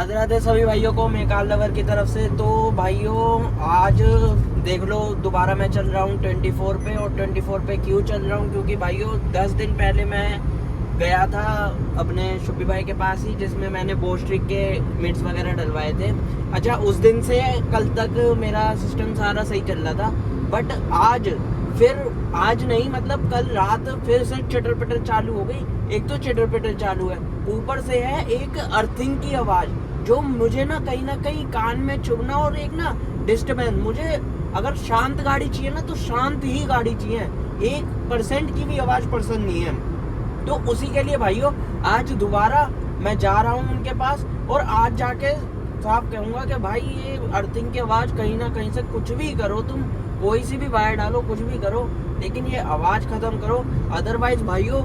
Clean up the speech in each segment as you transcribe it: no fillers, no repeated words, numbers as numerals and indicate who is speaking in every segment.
Speaker 1: राधे राधे सभी भाइयों को मैं कार लवर की तरफ से। तो भाइयों आज देख लो दोबारा मैं चल रहा हूँ 24 पे। और 24 पे क्यों चल रहा हूँ, क्योंकि भाइयों 10 दिन पहले मैं गया था अपने शुभी भाई के पास ही, जिसमें मैंने बोस्ट्रिक के मिट्स वगैरह डलवाए थे। अच्छा, उस दिन से कल तक मेरा सिस्टम सारा सही चल रहा था, बट आज नहीं, मतलब कल रात फिर से चटर पटर चालू हो गई। एक तो चटर पटर चालू है, ऊपर से है एक अर्थिंग की आवाज, जो मुझे ना कहीं कान में चुभना, और एक ना डिस्टर्बेंस। मुझे अगर शांत गाड़ी चाहिए ना तो शांत ही गाड़ी चाहिए, 1% की भी आवाज पसंद नहीं है। तो उसी के लिए भाइयों आज दोबारा मैं जा रहा हूँ उनके पास, और आज जाके साफ कहूंगा कि भाई ये अर्थिंग की आवाज कहीं ना कहीं से कुछ भी करो, तुम कोई सी भी वायर डालो, कुछ भी करो, लेकिन ये आवाज खत्म करो। अदरवाइज भाइयों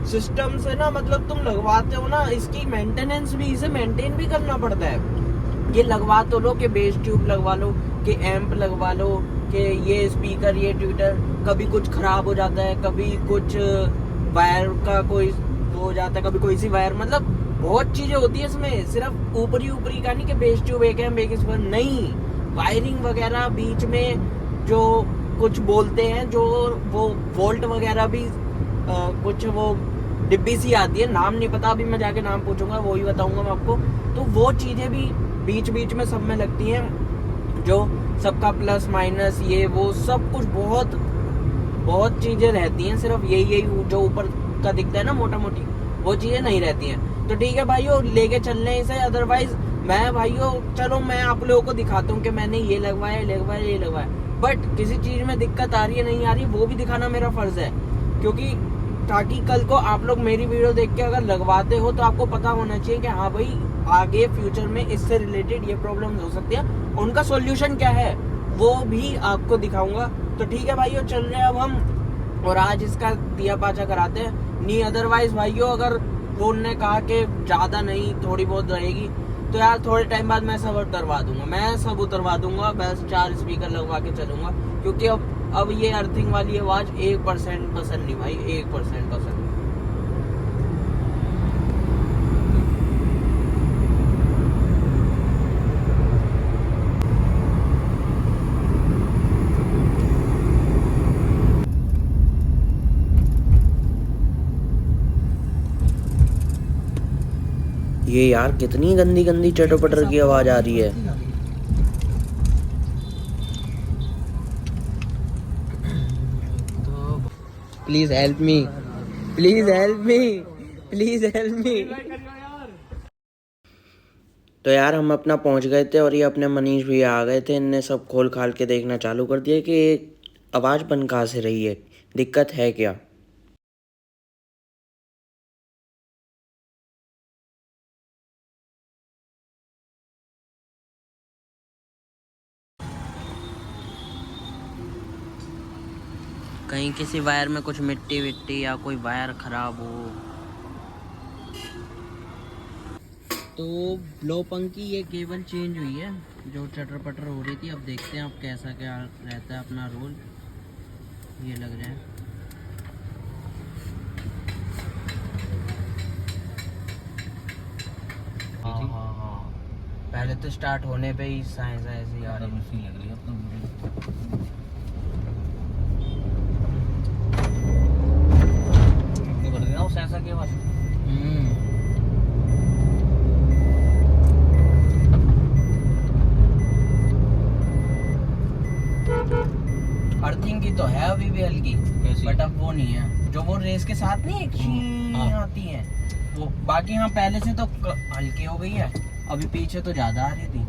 Speaker 1: सिस्टम से ना, मतलब तुम लगवाते हो ना, इसकी मेंटेनेंस भी, इसे मेंटेन भी करना पड़ता है। ये लगवा तो लो कि बेस ट्यूब लगवा लो, कि एम्प लगवा लो, कि ये स्पीकर, ये ट्विटर, कभी कुछ खराब हो जाता है, कभी कुछ वायर का कोई हो जाता है, कभी कोई सी वायर, मतलब बहुत चीजें होती है इसमें। सिर्फ ऊपरी का नहीं कि बेस ट्यूब एक एम्प एक स्पीकर नहीं, वायरिंग वगैरह बीच में जो कुछ बोलते हैं, जो वो वोल्ट वगैरह भी कुछ वो डिब्बी सी आती है, नाम नहीं पता, अभी मैं जाके नाम पूछूंगा, वो ही बताऊंगा मैं आपको। तो वो चीजें भी बीच में सब में लगती हैं, जो सबका प्लस माइनस ये वो सब कुछ बहुत चीजें रहती हैं। सिर्फ यही जो ऊपर का दिखता है ना मोटा मोटी, वो चीजें नहीं रहती हैं। तो ठीक है भाइयों, लेके चल रहे हैं इसे। अदरवाइज मैं भाइयों चलो मैं आप लोगों को दिखाता हूँ कि मैंने ये लगवाया, बट किसी चीज में दिक्कत आ रही है नहीं आ रही, वो भी दिखाना मेरा फर्ज है, क्योंकि ताकि कल को आप लोग मेरी वीडियो देख के अगर लगवाते हो तो आपको पता होना चाहिए कि हाँ भाई आगे फ्यूचर में इससे रिलेटेड ये प्रॉब्लम्स हो सकती है, उनका सॉल्यूशन क्या है वो भी आपको दिखाऊंगा। तो ठीक है भाइयों, चल रहे हैं अब हम, और आज इसका दिया पाचा कराते हैं। नहीं अदरवाइज भाइयों अगर वो उनने कहा कि ज्यादा नहीं थोड़ी बहुत रहेगी, तो यार थोड़े टाइम बाद मैं सब उतरवा दूंगा, बस 4 स्पीकर लगवा के चलूंगा, क्योंकि अब ये अर्थिंग वाली आवाज 1% पसंद नहीं भाई, 1% पसंद नहीं। ये यार कितनी गंदी चटर पटर की आवाज आ रही है। Please help me. तो यार हम अपना पहुंच गए थे, और ये अपने मनीष भी आ गए थे। इनने सब खोल खाल के देखना चालू कर दिया कि आवाज बन कहाँ से रही है, दिक्कत है क्या। कहीं किसी वायर में कुछ मिट्टी विट्टी या कोई वायर खराब हो। तो ब्लो पंख की ये केबल चेंज हुई है, जो चटर पटर हो रही थी। अब देखते हैं अब कैसा क्या रहता है अपना रोल, ये लग रहा है। हाँ, पहले तो स्टार्ट होने पे ही साइंस ऐसी आ रही मशीन लग रही है। ऐसा क्या बस अर्थिंग की तो है अभी भी हल्की, बट अब वो नहीं है जो वो रेस के साथ नहीं एक आती है वो। बाकी हाँ पहले से तो हल्की हो गई है, अभी पीछे तो ज्यादा आ रही थी।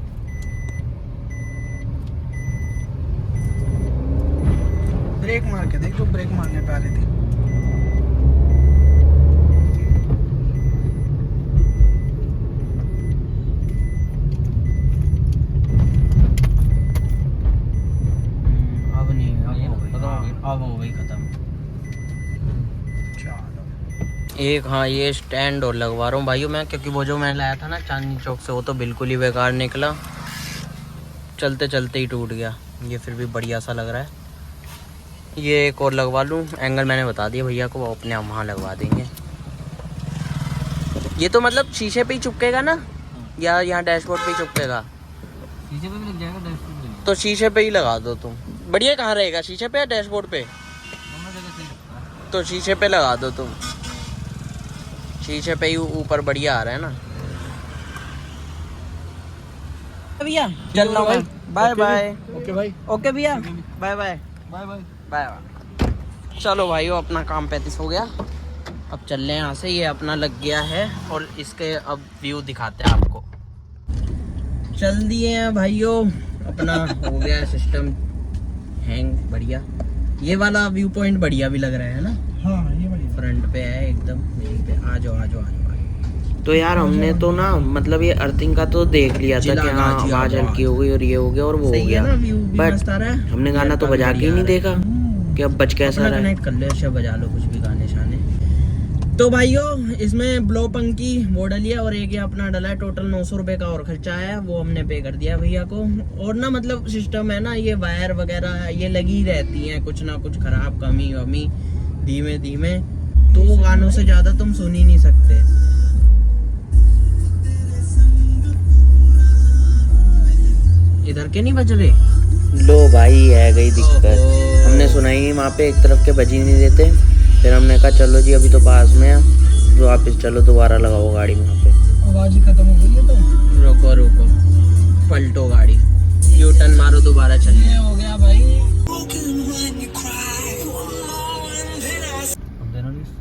Speaker 2: ब्रेक मार के देख, जो ब्रेक मारने पे आ रही थी।
Speaker 1: अब हो गई खत्म। एक हाँ ये स्टैंड और लगवा रहा हूँ भाइयों मैं, क्योंकि वो जो मैं लाया था ना चांदनी चौक से, वो तो बिल्कुल ही बेकार निकला, चलते चलते ही टूट गया। ये फिर भी बढ़िया सा लग रहा है। ये एक और लगवा लूँ, एंगल मैंने बता दिया भैया को, वो अपने वहाँ लगवा देंगे। ये तो मतलब शीशे पे ही चिपकेगा ना, या यहाँ डैशबोर्ड पे ही चुपकेगा?
Speaker 2: शीशे पे भी लग जाएगा, डैशबोर्ड पे।
Speaker 1: तो शीशे पे ही लगा दो तुम। बढ़िया कहाँ रहेगा, शीशे पे या डैशबोर्ड पे?
Speaker 2: दोनों जगह सही लगता है।
Speaker 1: तो शीशे पे लगा दो तुम, शीशे पे ही ऊपर बढ़िया आ रहा है ना भैया। चल रहा हूँ भाई, बाय बाय।
Speaker 2: ओके भाई,
Speaker 1: ओके भैया, bye bye
Speaker 2: bye bye.
Speaker 1: Bye bye. चलो भाइयों, अपना काम 35 हो गया, अब चल रहे हैं यहाँ से। ये अपना लग गया है और इसके अब व्यू दिखाते हैं आपको। चल दिए हैं भाइयों, अपना हो गया है सिस्टम हैंग बढ़िया। ये वाला व्यू पॉइंट बढ़िया भी लग रहा है ना।
Speaker 2: हाँ ये बढ़िया।
Speaker 1: फ्रंट पे है एकदम, यहीं पे आ जाओ आ जाओ आ जाओ। तो यार हमने तो ना मतलब ये अर्थिंग का तो देख लिया था कि हाँ आवाज हल्की हो गई और ये हो गया और वो हो गया, बट हमने गाना तो बजा के ही नहीं देखा कि अब बज कैसा रहा है। कनेक्ट कर ले, अच्छा बजा लो कुछ भी गाने शाने। तो भाइयों इसमें ब्लो पंकी वो डली है और एक ये अपना डला है। टोटल 900 रुपए का और खर्चा आया, वो हमने पे कर दिया भैया को। और ना मतलब सिस्टम है ना, ये वायर वगैरह ये लगी रहती हैं कुछ ना कुछ खराब, कमी वमी धीमे धीमे, तो वो गानों से ज्यादा तुम सुन ही नहीं सकते। इधर के नहीं बज रहे। लो भाई है गई दिक्कत, हमने सुना ही वहाँ पे एक तरफ के बज ही नहीं देते। फिर हमने कहा चलो जी अभी तो पास में है, तो वापस चलो दोबारा लगाओ गाड़ी वहाँ पे।
Speaker 2: आवाज ही खत्म हो गई है तो
Speaker 1: रुको रुको, पलटो गाड़ी, यू टर्न मारो, दोबारा चलिए।
Speaker 2: हो गया भाई।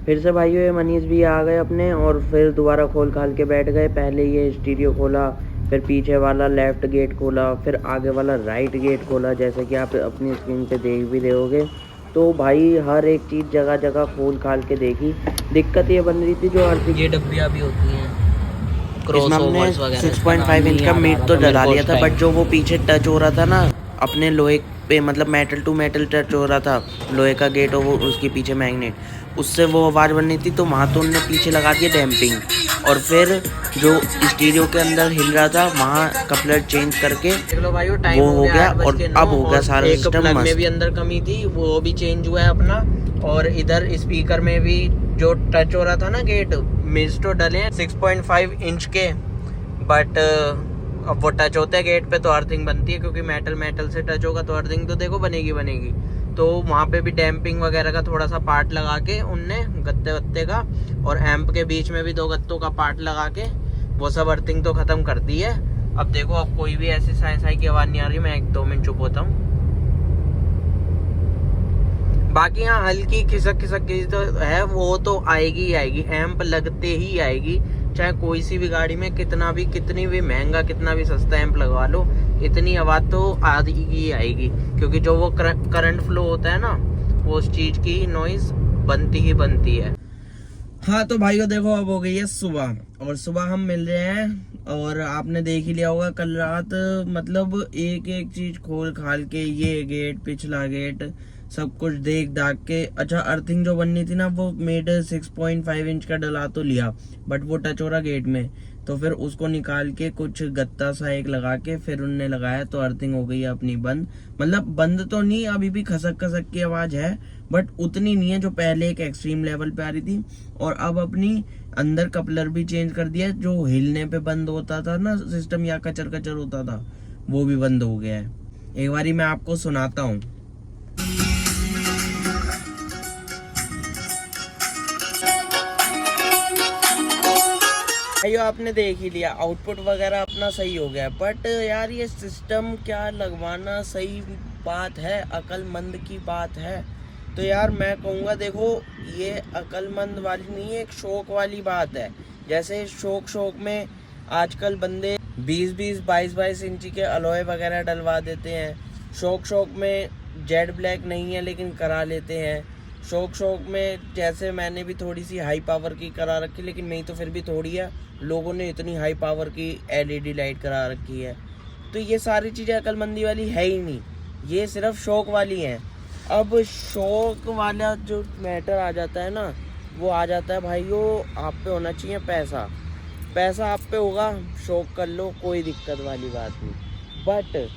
Speaker 1: फिर से भाइयों ये मनीष भी आ गए अपने, और फिर दोबारा खोल खाल के बैठ गए। पहले ये स्टीरियो खोला, फिर पीछे वाला लेफ्ट गेट खोला, फिर आगे वाला राइट गेट खोला, जैसे कि आप अपनी स्क्रीन पे देख भी रहोगे। तो भाई हर एक चीज़ जगह जगह खोल खाल के देखी। दिक्कत ये बन रही थी जो ये डब्बियाँ भी होती हैं, इसमें हमने 6.5 इंच का मीट तो डला लिया था, बट जो वो पीछे टच हो रहा था ना अपने लोहे पे, मतलब मेटल टू मेटल टच हो रहा था, लोहे का गेट और वो उसके पीछे मैग्नेट, उससे वो आवाज़ बननी थी। तो वहाँ तो उनने पीछे लगा दिया डैम्पिंग, और फिर जो स्टीरियो के अंदर हिल रहा था वहाँ कपलर चेंज करके वो हो गया, और अब हो गया सारा सिस्टम मस्त। में भी अंदर कमी थी, वो भी चेंज हुआ है अपना। और इधर स्पीकर में भी जो टच हो रहा था ना गेट, मिस तो डले हैं 6.5 इंच के, बट अब वो टच होते हैं गेट पे तो अर्थिंग बनती है, क्योंकि मेटल मेटल से टच होगा तो अर्थिंग तो देखो बनेगी बनेगी। तो वहाँ पे भी डैम्पिंग वगैरह का थोड़ा सा पार्ट लगा के उनने गत्ते वत्ते का, और एम्प के बीच में भी 2 गत्तों का पार्ट लगा के वो सब अर्थिंग तो खत्म कर दी है। अब देखो अब कोई भी ऐसी साई की आवाज़ नहीं आ रही। मैं 1-2 मिनट चुप होता हूँ। बाकी यहाँ हल्की खिसक की तो है, वो तो आएगी ही आएगी, एम्प लगते ही आएगी। चाहे कोई सी भी गाड़ी में कितनी भी महंगा कितना भी सस्ता एम्प लगवा लो, इतनी आवाज़ तो आएगी आएगी, क्योंकि जो वो करंट फ्लो होता है ना, वो उस चीज़ की नॉइज़ बनती ही बनती है। हाँ तो भाइयों देखो अब हो गई है सुबह, और सुबह हम मिल रहे हैं, और आपने देख ही लिया होगा कल रात मतलब एक एक चीज़ खोल खाल के, ये गेट पिछला गेट सब कुछ देख दाख के। अच्छा अर्थिंग जो बननी थी ना वो मेड 6.5 इंच का डला तो लिया, बट वो टच हो रहा गेट में, तो फिर उसको निकाल के कुछ गत्ता सा एक लगा के फिर उनने लगाया, तो अर्थिंग हो गई अपनी बंद। मतलब बंद तो नहीं, अभी भी खसक की आवाज़ है, बट उतनी नहीं है जो पहले एक एक्सट्रीम लेवल पे आ रही थी। और अब अपनी अंदर कपलर भी चेंज कर दिया, जो हिलने पे बंद होता था ना सिस्टम या कचर होता था, वो भी बंद हो गया है। एक बारी मैं आपको सुनाता हूँ। भाइयों आपने देख ही लिया, आउटपुट वगैरह अपना सही हो गया, बट यार ये सिस्टम क्या लगवाना सही बात है, अक्लमंद की बात है। तो यार मैं कहूँगा देखो ये अक्लमंद वाली नहीं है, एक शौक वाली बात है। जैसे शौक में आजकल बंदे 20-20, 22-22 इंची के अलॉय वगैरह डलवा देते हैं। शौक में जेड ब्लैक नहीं है लेकिन करा लेते हैं। शौक में जैसे मैंने भी थोड़ी सी हाई पावर की करा रखी, लेकिन मेरी तो फिर भी थोड़ी है, लोगों ने इतनी हाई पावर की LED लाइट करा रखी है। तो ये सारी चीज़ें अक्लमंदी वाली है ही नहीं, ये सिर्फ शौक वाली हैं। अब शौक वाला जो मैटर आ जाता है ना, वो आ जाता है भाइयों आप पे होना चाहिए पैसा आप पे होगा, शौक कर लो, कोई दिक्कत वाली बात नहीं। बट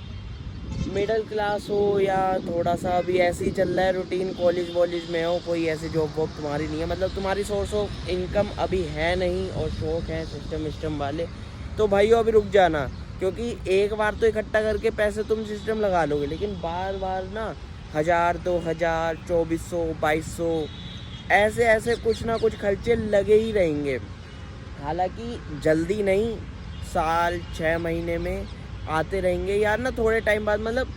Speaker 1: मिडिल क्लास हो या थोड़ा सा अभी ऐसे ही चल रहा है रूटीन, कॉलेज में हो, कोई ऐसी जॉब वॉब तुम्हारी नहीं है, मतलब तुम्हारी सोर्स ऑफ इनकम अभी है नहीं, और शौक है सिस्टम वाले, तो भाइयों अभी रुक जाना, क्योंकि एक बार तो इकट्ठा करके पैसे तुम सिस्टम लगा लोगे, लेकिन बार बार ना 1000, 2000, 2400, 2200 ऐसे ऐसे कुछ ना कुछ खर्चे लगे ही रहेंगे। हालांकि जल्दी नहीं, साल 6 महीने में आते रहेंगे यार ना। थोड़े टाइम बाद मतलब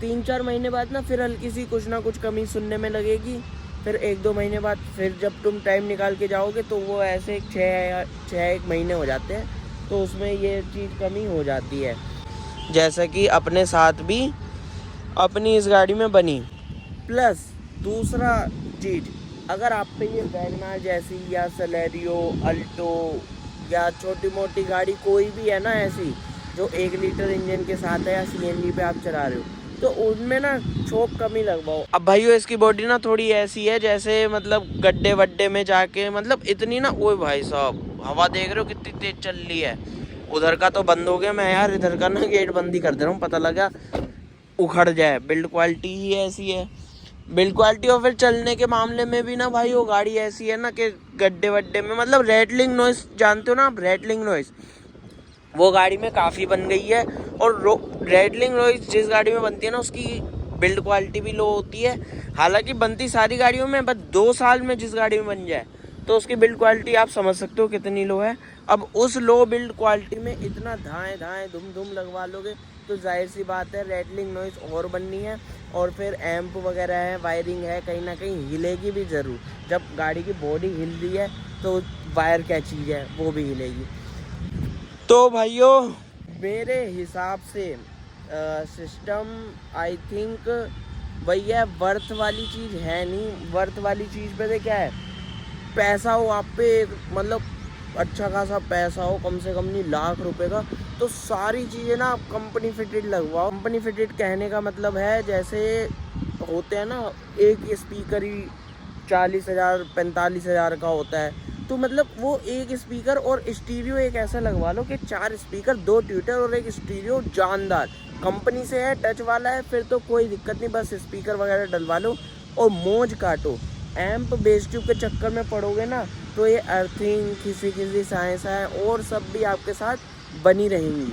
Speaker 1: 3-4 महीने बाद ना फिर हल्की सी कुछ ना कुछ कमी सुनने में लगेगी। फिर 1-2 महीने बाद फिर जब तुम टाइम निकाल के जाओगे तो वो ऐसे 6-1 महीने हो जाते हैं, तो उसमें ये चीज़ कमी हो जाती है। जैसा कि अपने साथ भी अपनी इस गाड़ी में बनी। प्लस दूसरा चीज़, अगर आप पे ये वैगनार जैसी या सेलेरियो, अल्टो या छोटी मोटी गाड़ी कोई भी है ना ऐसी जो 1 लीटर इंजन के साथ है या सीएनजी पे आप चला रहे हो, तो उनमें ना शॉक कम ही लगवाओ। अब भाइयों इसकी बॉडी ना थोड़ी ऐसी है जैसे मतलब गड्ढे वड्ढे में जाके मतलब इतनी ना, ओए भाई साहब हवा देख रहे हो कितनी तेज चल रही है। उधर का तो बंद हो गया, मैं यार इधर का ना गेट बंद ही कर दे रहा हूँ, पता लगा उखड़ जाए। बिल्ड क्वालिटी ही ऐसी है, बिल्ड क्वालिटी। और फिर चलने के मामले में भी ना भाई वो गाड़ी ऐसी है ना कि गड्ढे वड्ढे में मतलब रेटलिंग नॉइस, जानते हो ना आप रेटलिंग नॉइस, वो गाड़ी में काफ़ी बन गई है। और रेटलिंग नॉइस जिस गाड़ी में बनती है ना उसकी बिल्ड क्वालिटी भी लो होती है। हालांकि बनती सारी गाड़ियों में, बस 2 साल में जिस गाड़ी में बन जाए तो उसकी बिल्ड क्वालिटी आप समझ सकते हो कितनी लो है। अब उस लो बिल्ड क्वालिटी में इतना धाएँ धूम धूम लगवा लोगे तो जाहिर सी बात है रेटलिंग नॉइस और बननी है। और फिर एम्प वगैरह है, वायरिंग है, कहीं ना कहीं हिलेगी भी ज़रूर। जब गाड़ी की बॉडी हिल रही है तो वायर क्या चीज़ है वो भी हिलेगी। तो भाइयों मेरे हिसाब से सिस्टम आई थिंक भैया वर्थ वाली चीज़ है नहीं। वर्थ वाली चीज़ पे तो क्या है, पैसा हो आप पे, मतलब अच्छा खासा पैसा हो, कम से कम नहीं लाख रुपए का, तो सारी चीज़ें ना आप कंपनी फिटेड लगवाओ। कंपनी फिटेड कहने का मतलब है जैसे होते हैं ना, एक स्पीकर ही 40,000 45,000 का होता है, तो मतलब वो एक स्पीकर और स्टीरियो एक ऐसा लगवा लो कि 4 स्पीकर, 2 ट्विटर और एक स्टीरियो जानदार कंपनी से है, टच वाला है, फिर तो कोई दिक्कत नहीं, बस स्पीकर वगैरह डलवा लो और मौज काटो। एम्प बेस ट्यूब के चक्कर में पड़ोगे ना तो ये अर्थिंग खिसी साइंस है और सब भी आपके साथ बनी रहेंगी।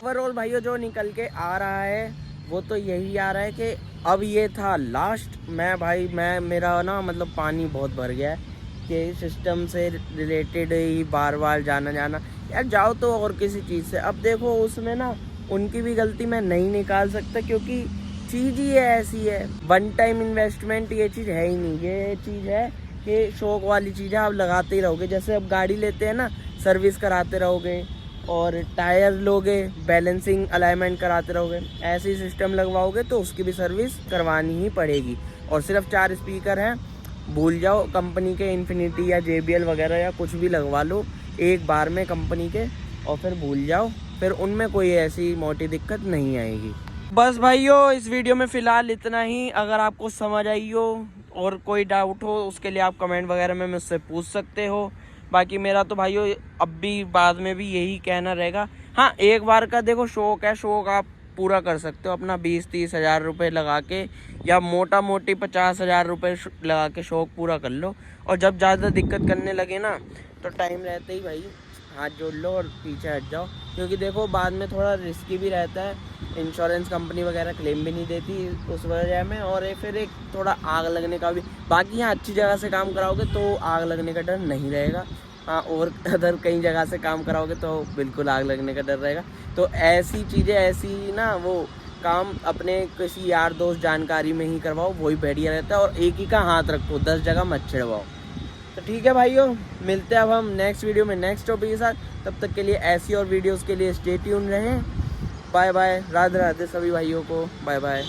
Speaker 1: ओवरऑल भाइयों जो निकल के आ रहा है वो तो यही आ रहा है कि अब ये था लास्ट। मैं मेरा ना मतलब पानी बहुत भर गया है कि सिस्टम से रिलेटेड ही बार बार जाना यार, जाओ तो और किसी चीज़ से। अब देखो उसमें ना उनकी भी गलती मैं नहीं निकाल सकता, क्योंकि चीज़ ही ऐसी है, वन टाइम इन्वेस्टमेंट ये चीज़ है ही नहीं। ये चीज़ है कि शौक वाली चीज़ है, आप लगाते ही रहोगे। जैसे अब गाड़ी लेते हैं ना, सर्विस कराते रहोगे और टायर लोगे, बैलेंसिंग अलाइनमेंट कराते रहोगे, ऐसे ही सिस्टम लगवाओगे तो उसकी भी सर्विस करवानी ही पड़ेगी। और सिर्फ 4 स्पीकर हैं, भूल जाओ, कंपनी के इन्फिनिटी या JBL वगैरह या कुछ भी लगवा लो एक बार में कंपनी के, और फिर भूल जाओ, फिर उनमें कोई ऐसी मोटी दिक्कत नहीं आएगी। बस भाइयों इस वीडियो में फ़िलहाल इतना ही। अगर आपको समझ आई हो और कोई डाउट हो उसके लिए आप कमेंट वगैरह में मुझसे पूछ सकते हो। बाकी मेरा तो भाइयों अब भी बाद में भी यही कहना रहेगा, हाँ एक बार का देखो शौक है, शौक आप पूरा कर सकते हो अपना 20-30 हज़ार रुपये लगा के, या मोटा मोटी 50,000 रुपये लगा के शौक पूरा कर लो। और जब ज़्यादा दिक्कत करने लगे ना तो टाइम रहते ही भाई हाथ जोड़ लो और पीछे हट जाओ, क्योंकि देखो बाद में थोड़ा रिस्की भी रहता है, इंश्योरेंस कंपनी वगैरह क्लेम भी नहीं देती उस वजह में, और फिर एक थोड़ा आग लगने का भी। बाकी यहाँ अच्छी जगह से काम कराओगे तो आग लगने का डर नहीं रहेगा, हाँ और अदर कई जगह से काम कराओगे तो बिल्कुल आग लगने का डर रहेगा। तो ऐसी चीज़ें, ऐसी ना वो काम अपने किसी यार दोस्त जानकारी में ही करवाओ, वही बढ़िया रहता है। और एक ही का हाथ रखो, 10 जगह मत छिड़वाओ। तो ठीक है भाइयों, मिलते हैं अब हम नेक्स्ट वीडियो में नेक्स्ट टॉपिक के साथ। तब तक के लिए ऐसी और वीडियोस के लिए स्टे ट्यून रहें। बाय बाय, राधे राधे सभी भाइयों को, बाय बाय।